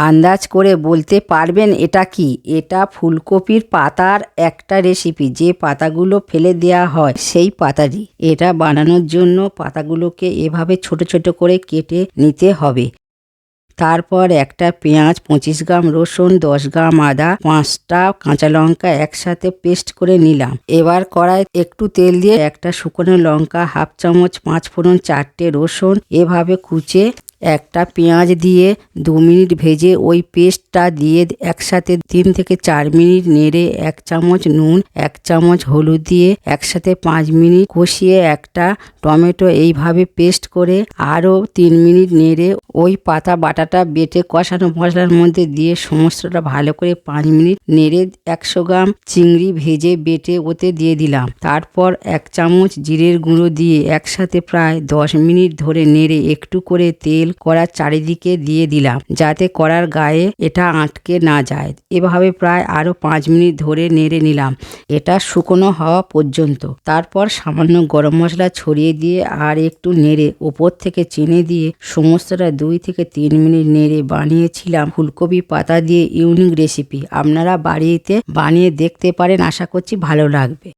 আন্দাজ করে বলতে পারবেন এটা কি? এটা ফুলকপির পাতার একটা রেসিপি, যে পাতাগুলো ফেলে দেওয়া হয় সেই পাতারই। এটা বানানোর জন্য পাতাগুলোকে এভাবে ছোট ছোট করে কেটে নিতে হবে। তারপর একটা পেঁয়াজ, 25 গ্রাম রসুন, 10 গ্রাম আদা, 5টা কাঁচা লঙ্কা একসাথে পেস্ট করে নিলাম। এবার কড়াই একটু তেল দিয়ে একটা শুকনো লঙ্কা, হাফ চামচ 5 ফোড়ন, 4টে রসুন এভাবে কুচে একটা পেঁয়াজ দিয়ে 2 মিনিট ভেজে ওই পেস্টটা দিয়ে একসাথে 3 থেকে 4 মিনিট নেড়ে 1 চামচ নুন, 1 চামচ হলুদ দিয়ে একসাথে 5 মিনিট কষিয়ে একটা টমেটো এইভাবে পেস্ট করে আরও 3 মিনিট নেড়ে ওই পাতা বাটাটা বেটে কষানো মশলার মধ্যে দিয়ে সমস্তটা ভালো করে 5 মিনিট নেড়ে 100 গ্রাম চিংড়ি ভেজে বেটে ওতে দিয়ে দিলাম। তারপর 1 চামচ জিরের গুঁড়ো দিয়ে একসাথে প্রায় 10 মিনিট ধরে নেড়ে একটু করে তেল কড়ার চারিদিকে দিয়ে দিলাম, যাতে কড়ার গায়ে এটা আটকে না যায়। এভাবে প্রায় আরও 5 মিনিট ধরে নেড়ে নিলাম, এটা শুকনো হওয়া পর্যন্ত। তারপর সামান্য গরম মশলা ছড়িয়ে দিয়ে আর একটু নেড়ে ওপর থেকে চিনি দিয়ে সমস্তটা 2 থেকে 3 মিনিট নেড়ে বানিয়েছিলাম ফুলকপি পাতা দিয়ে ইউনিক রেসিপি। আপনারা বাড়িতে বানিয়ে দেখতে পারেন, আশা করছি ভালো লাগবে।